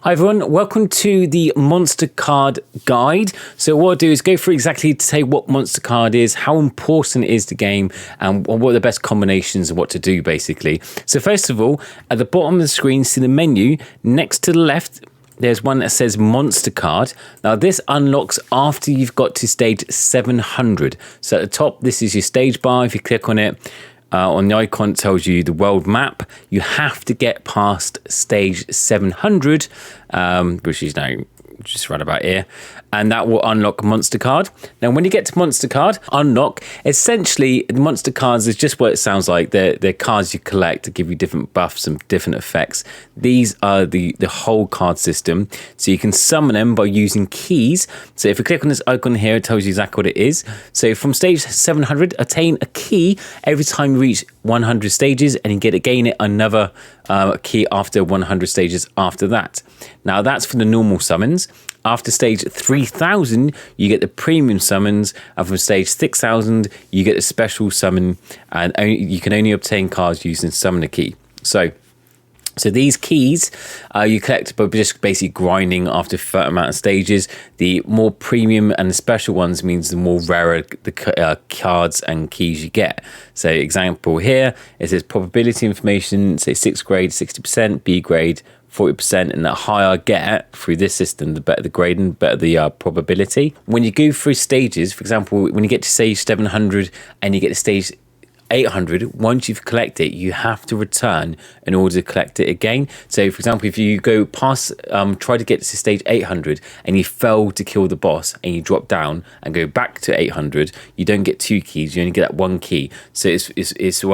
Hi everyone, welcome to the monster card guide. So what I'll do is go through exactly to say what monster card is, how important it is to game, and what are the best combinations and what to do basically. So first of all, at the bottom of the screen, see the menu. Next to the left, there's one that says monster card. Now this unlocks after you've got to stage 700. So at the top, this is your stage bar. If you click on it, on the icon, it tells you the world map. You have to get past stage 700, which is now just right about here, and that will unlock monster card. Now when you get to monster card unlock, essentially the monster cards is just what it sounds like. They're cards you collect to give you different buffs and different effects. These are the whole card system, so you can summon them by using keys. So if you click on this icon here, it tells you exactly what it is. So from stage 700, attain a key every time you reach 100 stages, and you get to gain it another key after 100 stages after that. Now that's for the normal summons. After stage 3000, you get the premium summons, and from stage 6000, you get a special summon, and you can only obtain cards using summon a key. So these keys you collect by just basically grinding after a certain amount of stages. The more premium and the special ones means the more rarer the cards and keys you get. So example here, it says probability information, say 6th grade 60%, B grade 40%, and the higher I get through this system, the better the grading, the better the probability. When you go through stages, for example, when you get to stage 700 and you get to stage 800, once you've collected it, you have to return in order to collect it again. So for example, if you go past, try to get to stage 800 and you fail to kill the boss and you drop down and go back to 800, you don't get 2 keys, you only get that 1 key. So it's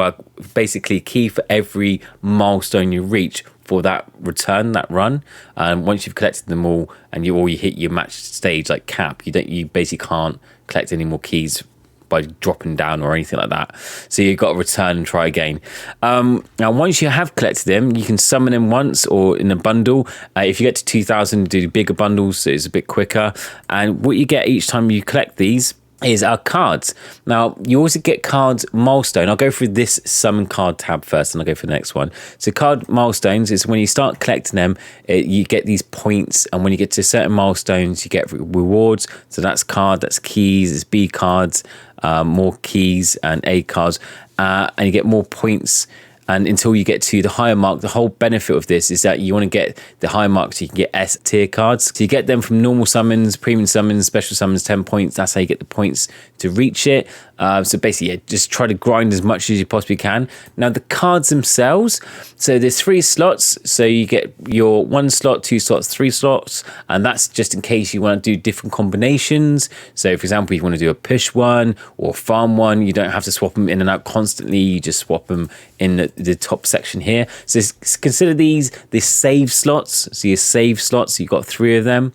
basically key for every milestone you reach for that return, that run. And once you've collected them all and you hit your match stage like cap, you basically can't collect any more keys by dropping down or anything like that. So you've got to return and try again. Now once you have collected them, you can summon them once or in a bundle. If you get to 2000, do bigger bundles, so it's a bit quicker. And what you get each time you collect these is our cards. Now you also get cards milestone. I'll go through this summon card tab first and I'll go for the next one. So card milestones is when you start collecting them, you get these points, and when you get to certain milestones you get rewards. So that's card, that's keys, it's B cards, more keys and A cards, and you get more points. And until you get to the higher mark, the whole benefit of this is that you want to get the higher mark so you can get S tier cards. So you get them from normal summons, premium summons, special summons, 10 points. That's how you get the points to reach it. So basically, yeah, just try to grind as much as you possibly can. Now the cards themselves, so there's 3 slots. So you get your 1 slot, 2 slots, 3 slots, and that's just in case you want to do different combinations. So for example, if you want to do a push one or farm one, you don't have to swap them in and out constantly. You just swap them in the top section here. So consider these the save slots. So your save slots, you've got 3 of them.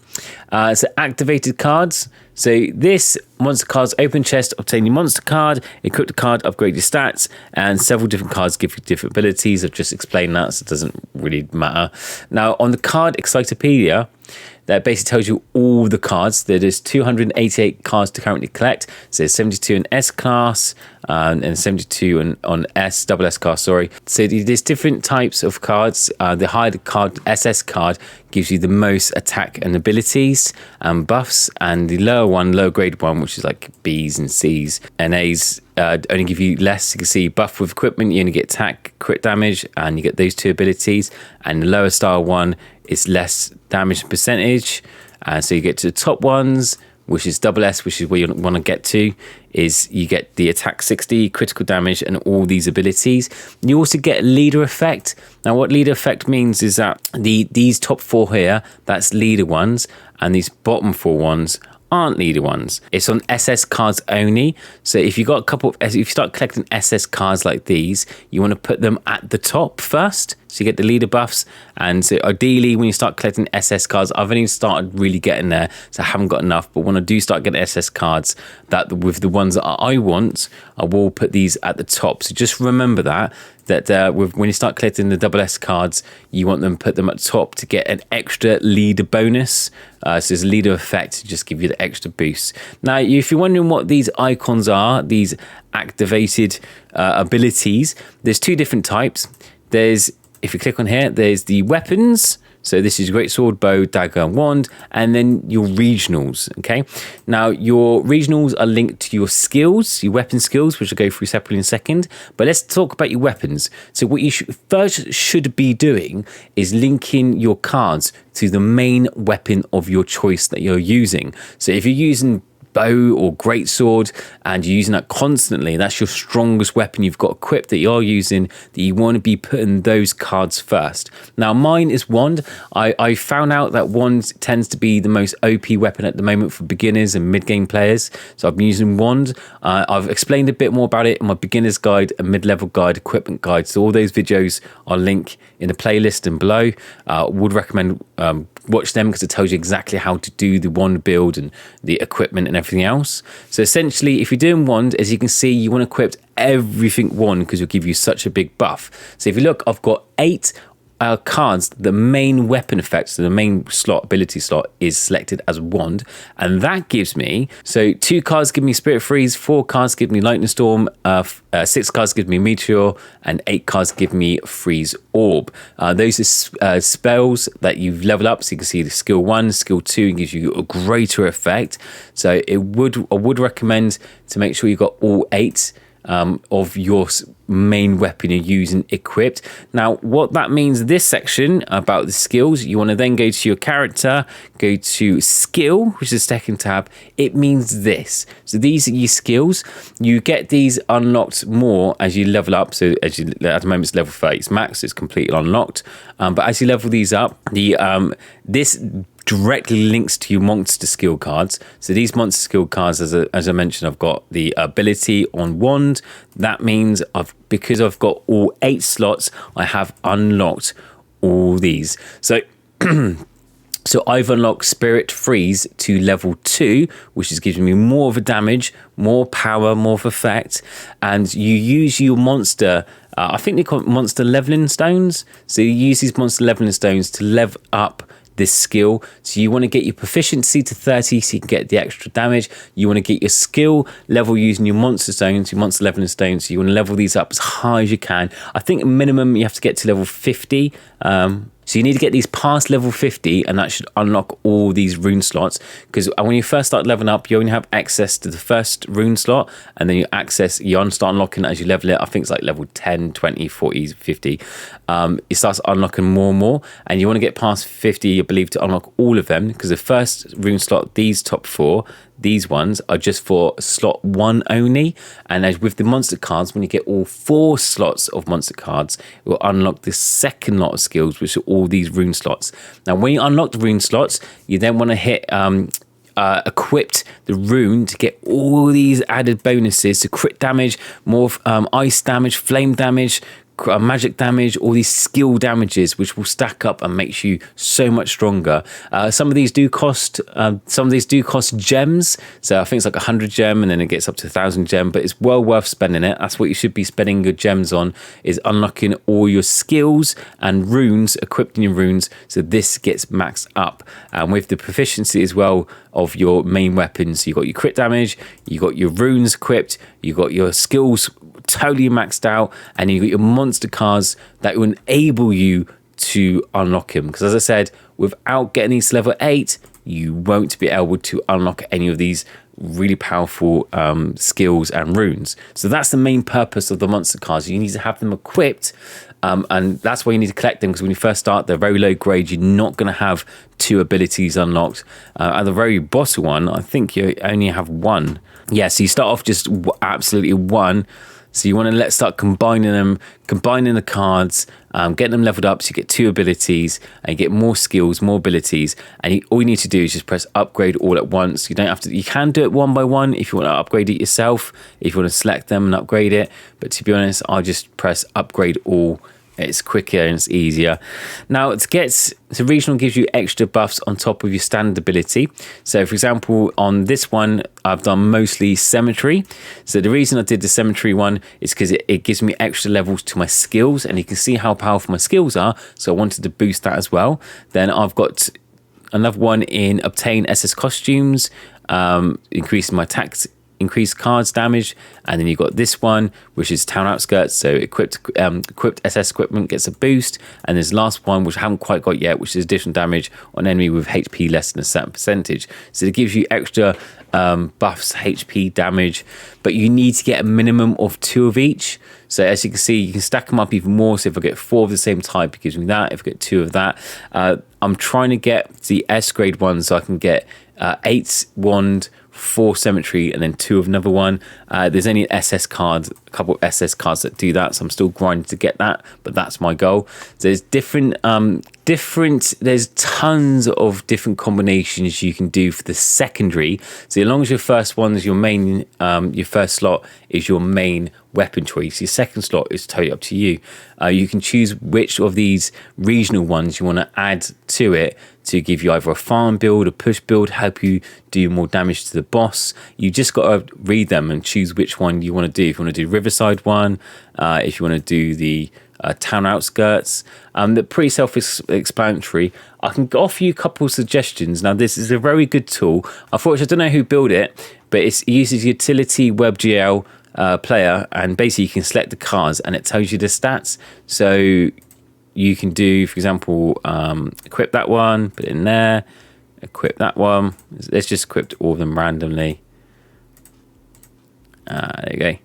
So activated cards. So this monster cards, open chest, obtain your monster card, equip the card, upgrade your stats, and several different cards give you different abilities. I've just explained that, so it doesn't really matter. Now on the card Encyclopedia, that basically tells you all the cards. There's 288 cards to currently collect. So there's 72 in S class and 72 on double S class, sorry. So there's different types of cards. The higher the card, SS card, gives you the most attack and abilities and buffs, and the lower one, lower grade one, which is like Bs and Cs and As, only give you less. You can see buff with equipment, you only get attack, crit damage, and you get those 2 abilities. And the lower style one is less damage percentage. So you get to the top ones, which is double S, which is where you want to get to, is you get the attack 60, critical damage, and all these abilities. You also get leader effect. Now what leader effect means is that these top 4 here, that's leader ones, and these bottom 4 ones aren't leader ones. It's on SS cards only. So if you got a couple of, if you start collecting SS cards like these, you want to put them at the top first, so you get the leader buffs. And so ideally when you start collecting SS cards, I've only started really getting there, so I haven't got enough, but when I do start getting SS cards, that with the ones that I want, I will put these at the top. So just remember that when you start collecting the double S cards, you want them, put them at top to get an extra leader bonus. So there's a leader effect to just give you the extra boost. Now, if you're wondering what these icons are, these activated abilities, there's 2 different types. There's, if you click on here, there's the weapons. So this is great sword, bow, dagger, and wand, and then your regionals. Okay, now your regionals are linked to your skills, your weapon skills, which I'll go through separately in a second. But let's talk about your weapons. So what you first should be doing is linking your cards to the main weapon of your choice that you're using. So if you're using bow or greatsword and you're using that constantly, that's your strongest weapon you've got equipped that you're using, that you want to be putting those cards first. Now mine is wand. I found out that wand tends to be the most OP weapon at the moment for beginners and mid-game players, so I've been using wand. I've explained a bit more about it in my beginner's guide, a mid-level guide, equipment guide, so all those videos I'll link in the playlist and below. Would recommend watch them because it tells you exactly how to do the wand build and the equipment and everything else. So essentially, if you're doing wand, as you can see, you want to equip everything wand because it'll give you such a big buff. So if you look, I've got 8 cards. The main weapon effect, so the main slot, ability slot, is selected as wand, and that gives me, so 2 cards give me Spirit Freeze, 4 cards give me Lightning Storm, 6 cards give me Meteor, and 8 cards give me Freeze Orb. Those are spells that you've leveled up, so you can see the skill 1, skill 2 gives you a greater effect. So I would recommend to make sure you got all 8 of your main weapon you're using equipped. Now what that means, this section about the skills, you want to then go to your character, go to skill, which is the second tab. It means this, so these are your skills. You get these unlocked more as you level up. So as you, at the moment it's level 30, it's max, it's completely unlocked, but as you level these up, the this directly links to your monster skill cards. So these monster skill cards, as I mentioned, I've got the ability on wand. That means because I've got all 8 slots, I have unlocked all these. So so I've unlocked Spirit Freeze to level 2, which is giving me more of a damage, more power, more of effect, and you use your monster, I think they call it monster leveling stones. So you use these monster leveling stones to level up this skill. So you want to get your proficiency to 30 so you can get the extra damage. You want to get your skill level using your monster stones, your monster leveling stones. So you want to level these up as high as you can. I think minimum you have to get to level 50. So you need to get these past level 50, and that should unlock all these rune slots, because when you first start leveling up, you only have access to the first rune slot, and then you start unlocking as you level it. I think it's like level 10, 20, 40, 50. It starts unlocking more and more, and you want to get past 50, I believe, to unlock all of them, because the first rune slot, these top 4, these ones are just for slot 1 only. And as with the monster cards, when you get all 4 slots of monster cards, it will unlock the second lot of skills, which are all these rune slots. Now when you unlock the rune slots, you then want to hit equipped the rune to get all these added bonuses to crit damage, more ice damage, flame damage, magic damage, all these skill damages, which will stack up and makes you so much stronger. Some of these do cost gems, so I think it's like 100 gem, and then it gets up to 1,000 gem, but it's well worth spending it. That's what you should be spending your gems on, is unlocking all your skills and runes, equipping your runes, so this gets maxed up. And with the proficiency as well of your main weapons, you got your crit damage, you got your runes equipped, you got your skills totally maxed out, and you got your monster cards that will enable you to unlock him. Because as I said, without getting these to level 8, you won't be able to unlock any of these really powerful skills and runes. So that's the main purpose of the monster cards. You need to have them equipped, and that's why you need to collect them, because when you first start, they're very low grade. You're not going to have 2 abilities unlocked. At the very bottom one, I think you only have 1. Yeah, so you start off just absolutely 1. So you want to start combining the cards, getting them leveled up so you get 2 abilities and you get more skills, more abilities. And all you need to do is just press upgrade all at once. You don't have to. You can do it one by one if you want to upgrade it yourself, if you want to select them and upgrade it. But to be honest, I'll just press upgrade all. It's quicker and it's easier. Now so regional gives you extra buffs on top of your standard ability. So for example, on this one, I've done mostly cemetery. So the reason I did the cemetery one is because it gives me extra levels to my skills, and you can see how powerful my skills are. So I wanted to boost that as well. Then I've got another one in obtain SS costumes, increasing my attacks, increased cards damage, and then you've got this one, which is town outskirts. So equipped SS equipment gets a boost, and there's the last one, which I haven't quite got yet, which is additional damage on enemy with HP less than a certain percentage. So it gives you extra buffs, HP, damage, but you need to get a minimum of 2 of each. So as you can see, you can stack them up even more. So if I get 4 of the same type, it gives me that. If I get 2 of that, I'm trying to get the S grade one so I can get 8 wand, 4 cemetery, and then 2 of another one. There's only SS cards, a couple of SS cards that do that, so I'm still grinding to get that, but that's my goal. So there's there's tons of different combinations you can do for the secondary. So as long as your first one is your main, your first slot is your main weapon choice, your second slot is totally up to you. You can choose which of these regional ones you want to add to it to give you either a farm build, a push build, help you do more damage to the boss. You just got to read them and choose which one you want to do. If you want to do Riverside one, if you want to do the town outskirts, they're pretty self-explanatory. I can offer you a couple of suggestions. Now, this is a very good tool. Unfortunately, I don't know who built it, but it uses utility WebGL player, and basically you can select the cards and it tells you the stats. So you can do, for example, equip that one, put it in there, equip that one. Let's just equip all of them randomly. There you go.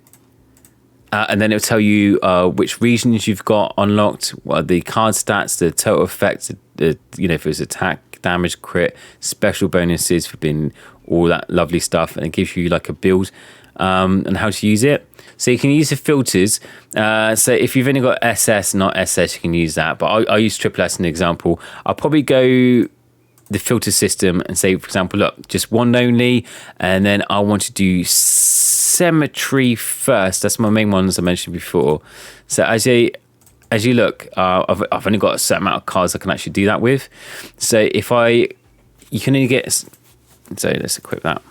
And then it'll tell you which regions you've got unlocked, what are the card stats, the total effects, if it's attack, damage, crit, special bonuses for being all that lovely stuff, and it gives you like a build and how to use it. So you can use the filters. So if you've only got SS, not SS, you can use that. But I use triple S as an example. I'll probably go the filter system and say, for example, look, just one only, and then I want to do cemetery first. That's my main one, as I mentioned before. So as you look, I've only got a certain amount of cards I can actually do that with. So you can only get, so let's equip that.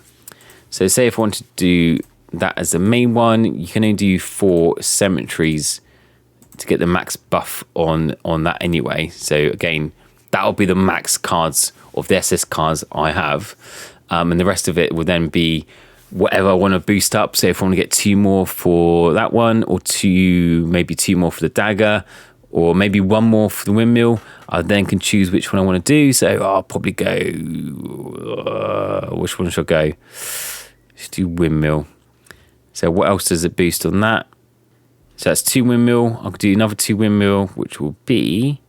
So say if I want to do that as the main one, you can only do 4 cemeteries to get the max buff on that anyway. So again, that'll be the max cards of the SS cards I have, and the rest of it will then be whatever I want to boost up. So if I want to get 2 more for that one, or maybe 2 more for the dagger, or maybe 1 more for the windmill, I then can choose which one I want to do. So I'll probably go, which one should I go? Let's do windmill. So what else does it boost on that? So that's 2 windmill. I'll do another 2 windmill, which will be,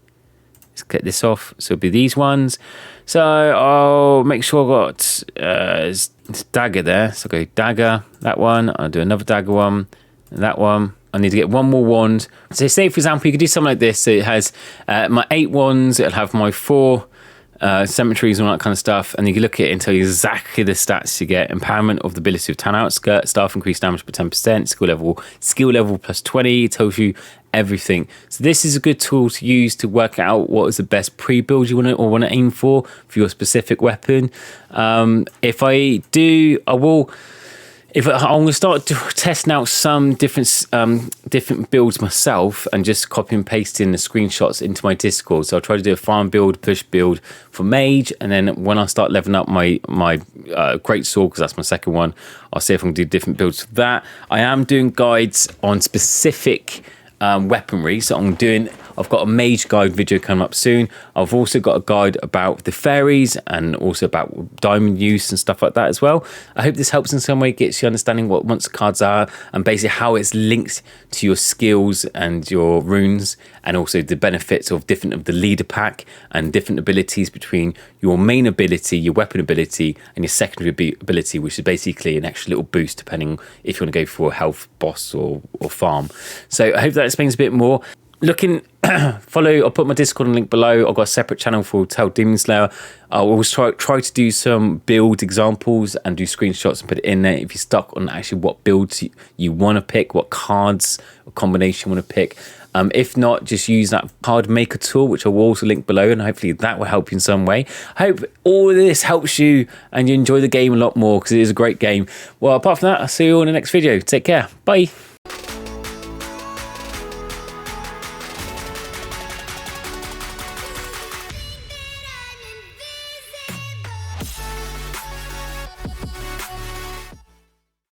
let's get this off. So it'll be these ones. So I'll make sure I got it's dagger there. So I'll go dagger, that one. I'll do another dagger one, and that one. I need to get 1 more wand. So say, for example, you could do something like this. So it has my 8 wands. It'll have my 4 cemeteries and all that kind of stuff, and you can look at it and tell you exactly the stats you get. Empowerment of the ability of town outskirts, staff increased damage by 10%, skill level plus 20. It tells you everything. So this is a good tool to use to work out what is the best pre-build you want to aim for your specific weapon. If I do, I'm going to start testing out some different builds myself, and just copy and pasting the screenshots into my Discord. So I'll try to do a farm build, push build for mage, and then when I start leveling up my great sword, because that's my second one, I'll see if I can do different builds for that. I am doing guides on specific weaponry. So I've got a mage guide video coming up soon. I've also got a guide about the fairies and also about diamond use and stuff like that as well. I hope this helps in some way, gets you understanding what monster cards are and basically how it's linked to your skills and your runes, and also the benefits of different of the leader pack and different abilities between your main ability, your weapon ability, and your secondary ability, which is basically an extra little boost depending if you want to go for a health, boss, or farm. So I hope that explains a bit more. I'll put my Discord link below. I've got a separate channel for Tell Demon Slayer. I'll always try to do some build examples and do screenshots and put it in there if you're stuck on actually what builds you want to pick, what cards or combination you want to pick. If not, just use that card maker tool, which I will also link below, and hopefully that will help you in some way. I hope all of this helps you and you enjoy the game a lot more, because it is a great game. Well, apart from that, I'll see you all in the next video. Take care. Bye.